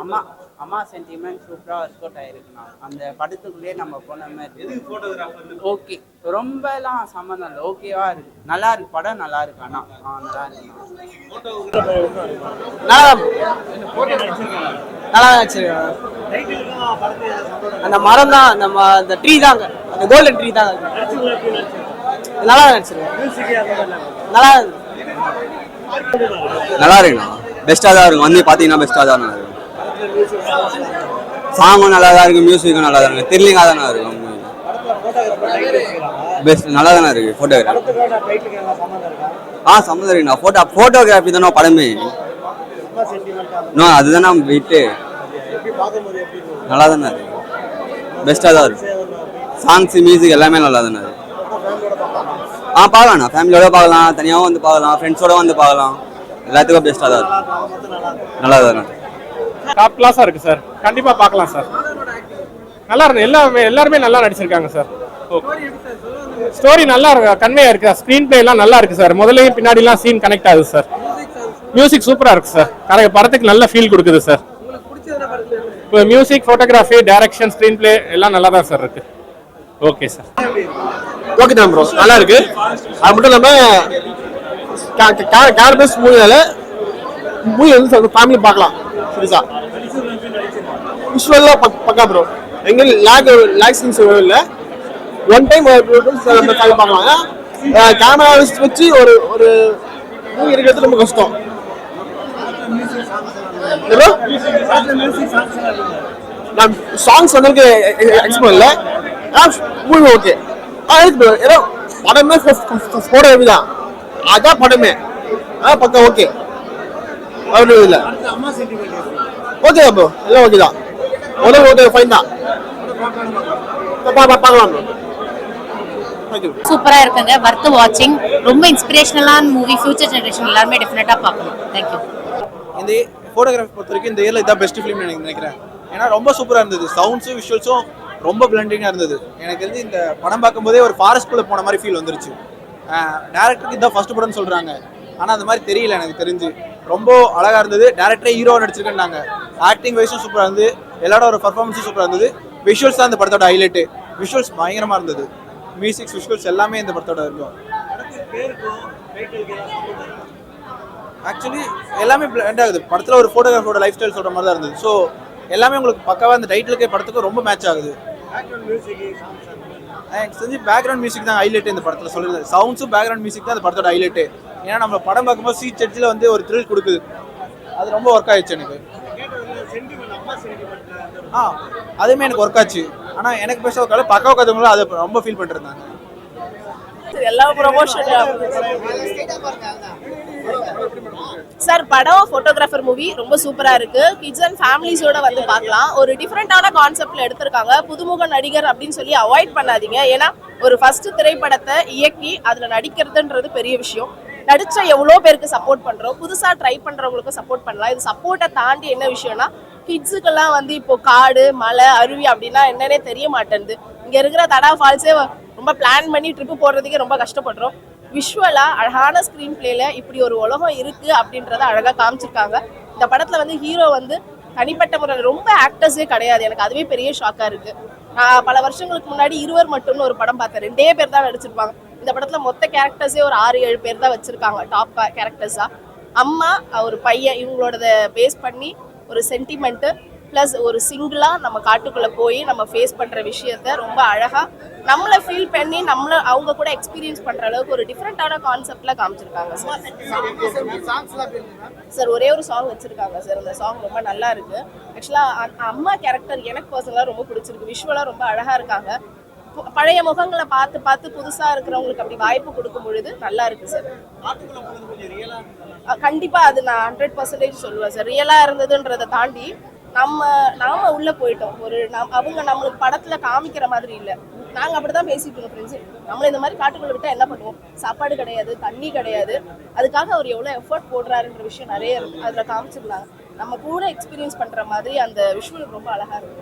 அம்மா அம்மா சென்டிமெண்ட் சூப்பராக ஒர்க் அவுட் ஆயிருக்குண்ணா. அந்த படத்துக்குள்ளேயே நம்ம போன மாதிரி ஓகே, ரொம்பலாம் சம்மந்தம் இல்லை, ஓகேவா இருக்கு, நல்லா இருக்கு, படம் நல்லா இருக்கு. அண்ணா நல்லா இருக்குண்ணா. நல்லா வச்சிருக்காங்க. அந்த மரம் தான், அந்த ட்ரீ தாங்க, அந்த கோல்டன் ட்ரீ தாங்க. நல்லா வச்சிருக்காங்க. நல்லா நல்லா இருக்குண்ணா. பெஸ்ட்டாக தான் இருக்கும். வந்து பார்த்தீங்கன்னா பெஸ்ட்டாக தான் இருக்கும். சாங்கும் நல்லா தான் இருக்குது, மியூசிக்கும் நல்லா தான் இருக்குது, த்ரில்லிங்காக தானே இருக்கும். பெஸ்ட் நல்லா தானே இருக்குது. ஃபோட்டோகிராஃபி சம்மந்தம் இருக்குண்ணா. ஃபோட்டோகிராஃபி தானே படமே. அதுதானே வெயிட்டு. நல்லா தானே இருக்கு, பெஸ்ட்டாக தான் இருக்கும். சாங்ஸ் மியூசிக் எல்லாமே நல்லா தானே இருக்கு. பார்க்கலாம்ண்ணா. ஃபேமிலியோட பார்க்கலாம், தனியாகவும் வந்து பார்க்கலாம், ஃப்ரெண்ட்ஸோட வந்து பார்க்கலாம். எல்லாத்துக்கும் பெஸ்ட்டாக தான் இருக்கும். நல்லா தானே டாப் கிளாஸாக இருக்குது சார். கண்டிப்பாக பார்க்கலாம் சார். நல்லா இருக்கு. எல்லாருமே நல்லா நடிச்சிருக்காங்க சார். ஸ்டோரி நல்லா இருக்கு, கன்மையாக இருக்குது. ஸ்க்ரீன் பிளே எல்லாம் நல்லா இருக்குது சார். முதலையும் பின்னாடிலாம் சீன் கனெக்ட் ஆகுது சார். மியூசிக் சூப்பராக இருக்குது சார். படத்துக்கு நல்ல ஃபீல் கொடுக்குது சார். இப்போ music, photography, direction, screen play எல்லாம் நல்லா தான் சார் இருக்குது. Okay sir. ஓகே தான் ப்ரோ, நல்லா இருக்கு. அது மட்டும் இல்லாமல் கேரக்டர்ஸ் மூவி வந்து ஃபேமிலி பார்க்கலாம். சரிசா விஷுவலாக பக்கா ப்ரோ. எங்கேயும் லேக் சீன்ஸ் இல்லை. ஒன் டைம் நம்ம ஃபேமிலி பார்க்கலாம். கேமரா வச்சு ஒரு மூவி இருக்கிறது ரொம்ப கஷ்டம். நான் சாங்ஸ் வந்ததுக்கு எக்ஸ்போர்ட் இல்லை. மூவி ஓகே இருக்கு. ஏதோ படமே ஃபோட்டோகிராஃபி தான், அதான் படமே. பக்கா ஓகே. அப்படி இல்லை. ஓகே ப்ரோ, எல்லாம் ஓகே தான். ஓகே ஃபைன் தான். பார்க்கலாம். சூப்பரா இருக்குங்க. வர்த் வாட்சிங். ரொம்ப இன்ஸ்பிரேஷனலான மூவி. ஃபியூச்சர் ஜெனரேஷன் எல்லாருமே டெஃபினட்டா பார்க்கணும். தேங்க்யூ. இந்த ஃபோட்டோகிராஃபி பொறுத்த வரைக்கும் இந்த இயர்ல இதான் பெஸ்ட் ஃபிலிம் நினைக்கிறேன். ஏன்னா ரொம்ப சூப்பராக இருந்தது. சவுண்ட்ஸும் விஷுவல்ஸும் ரொம்ப பிளண்டிங்காக இருந்தது. எனக்கு வந்து இந்த படம் பார்க்கும்போதே ஒரு ஃபாரஸ்ட்குள்ளே போன மாதிரி ஃபீல் வந்துருச்சு. டேரக்டருக்கு இதான் ஃபர்ஸ்ட் படம்னு சொல்கிறாங்க, ஆனால் அந்த மாதிரி தெரியல எனக்கு தெரிஞ்சு. ரொம்ப அழகாக இருந்தது. டேரக்டரே ஹீரோ நடிச்சிருக்கேன்னாங்க. ஆக்டிங் வைஸும் சூப்பராக இருந்தது. எல்லாரோட ஒரு பர்ஃபார்மன்ஸும் சூப்பராக இருந்தது. விஷுவல்ஸ் தான் இந்த படத்தோட ஹைலைட்டு. விஷுவல்ஸ் பயங்கரமாக இருந்தது. மியூசிக்ஸ், விஷுவல்ஸ் எல்லாமே இந்த படத்தோட இருக்கும். ஆக்சுவலி எல்லாமே பிளண்ட் ஆகுது. படத்தில் ஒரு ஃபோட்டோகிராஃபரோட லைஃப் ஸ்டைல் சொல்கிற மாதிரி தான் இருந்தது. ஸோ எல்லாமே உங்களுக்கு பக்காவாக அந்த டைட்டிலுக்கே படத்துக்கு ரொம்ப மேட்ச் ஆகுது. எனக்கு தெரிஞ்சு பேக்ரவுண்ட் மியூசிக் தான் ஹைலைட்டு இந்த படத்தில். சொல்லுறது சவுண்ட்ஸும் பேக்ரவுண்ட் மியூசிக் தான் இந்த படத்தோட ஹைலைட்டு. ஏன்னா நம்ம படம் பார்க்கும்போது சீட் சர்ச்சில் வந்து ஒரு த்ரில் கொடுக்குது. அது ரொம்ப ஒர்க் ஆயிடுச்சு எனக்கு. அதுவுமே எனக்கு ஒர்க் ஆச்சு. ஆனால் எனக்கு பெஸ்ட்டாக ஒர்க் ஆகல. பக்கம் உட்காந்தவங்களும் அதை ரொம்ப ஃபீல் பண்ணிருந்தாங்க. எல்லா ப்ரொமோஷன் சார். படம் ஃபோட்டோகிராஃபர் மூவி ரொம்ப சூப்பரா இருக்கு. கிட்ஸ் அண்ட் ஃபேமிலிஸோட வந்து பார்க்கலாம். ஒரு டிஃப்ரெண்டான கான்செப்ட்ல எடுத்திருக்காங்க. புதுமுக நடிகர் அப்படின்னு சொல்லி அவாய்ட் பண்ணாதீங்க. ஏன்னா ஒரு ஃபர்ஸ்ட் திரைப்படத்தை இயக்கி அதுல நடிக்கிறதுன்றது பெரிய விஷயம். நடிச்ச எவ்வளோ பேருக்கு சப்போர்ட் பண்றோம். புதுசா ட்ரை பண்றவங்களுக்கு சப்போர்ட் பண்ணலாம். இது சப்போர்ட்டை தாண்டி என்ன விஷயம்னா, கிட்ஸுக்கெல்லாம் வந்து இப்போ காடு, மலை, அருவி அப்படின்னா என்னன்னே தெரிய மாட்டேங்குது. இங்க இருக்கிற தடா ஃபால்ஸே ரொம்ப பிளான் பண்ணி ட்ரிப்பு போடுறதுக்கே ரொம்ப கஷ்டப்படுறோம். விஷுவலா அழகான ஸ்க்ரீன் பிளேல இப்படி ஒரு உலகம் இருக்கு அப்படின்றத அழகா காமிச்சிருக்காங்க. இந்த படத்துல வந்து ஹீரோ வந்து தனிப்பட்ட முறையில் ரொம்ப ஆக்டர்ஸே கிடையாது. எனக்கு அதுவே பெரிய ஷாக்கா இருக்கு. நான் பல வருஷங்களுக்கு முன்னாடி இருவர் மட்டும்னு ஒரு படம் பார்த்தேன். 2 பேர் தான் நடிச்சிருப்பாங்க. இந்த படத்துல மொத்த கேரக்டர்ஸே ஒரு 6-7 பேர் தான் வச்சிருக்காங்க டாப் கேரக்டர்ஸா. அம்மா, ஒரு பையன், இவங்களோட பேஸ் பண்ணி ஒரு சென்டிமெண்ட் ப்ளஸ் ஒரு சிங்கிளா நம்ம காட்டுக்குள்ள போய் நம்ம ஃபேஸ் பண்ற விஷயத்த ரொம்ப அழகா நம்மளை ஃபீல் பண்ணி அவங்க கூட எக்ஸ்பீரியன்ஸ் பண்ற அளவுக்கு ஒரு டிஃப்ரெண்டான கான்செப்ட்ல காமிச்சிருக்காங்க சார். ஒரே ஒரு சாங் வச்சிருக்காங்க சார். அந்த சாங் ரொம்ப நல்லா இருக்கு. ஆக்சுவலா அம்மா கேரக்டர் எனக்கு பர்சனலா ரொம்ப பிடிச்சிருக்கு. விஷுவலா ரொம்ப அழகா இருக்காங்க. பழைய முகங்களை பார்த்து பார்த்து புதுசா இருக்கிறவங்களுக்கு அப்படி வாய்ப்பு கொடுக்கும் பொழுது நல்லா இருக்கு சார். கண்டிப்பா அது நான் 100% சொல்லுவேன் சார். ரியலா இருந்ததுன்றதை தாண்டி நாம உள்ள போயிட்டோம். அவங்க நம்மளுக்கு படத்துல காமிக்கிற மாதிரி இல்லை. நாங்க அப்படிதான் பேசிட்டு இருக்கோம் ஃப்ரெண்ட்ஸ். நம்மள இந்த மாதிரி காட்டுக்குள்ள விட்டா என்ன பண்ணுவோம்? சாப்பாடு கிடையாது, தண்ணி கிடையாது. அதுக்காக அவர் எவ்வளவு எஃபர்ட் போடுறாருன்ற விஷயம் நிறைய இருக்கு. அதுல காமிச்சிருந்தாங்க. நம்ம கூட எக்ஸ்பீரியன்ஸ் பண்ற மாதிரி அந்த விஷுவல் ரொம்ப அழகா இருக்கு.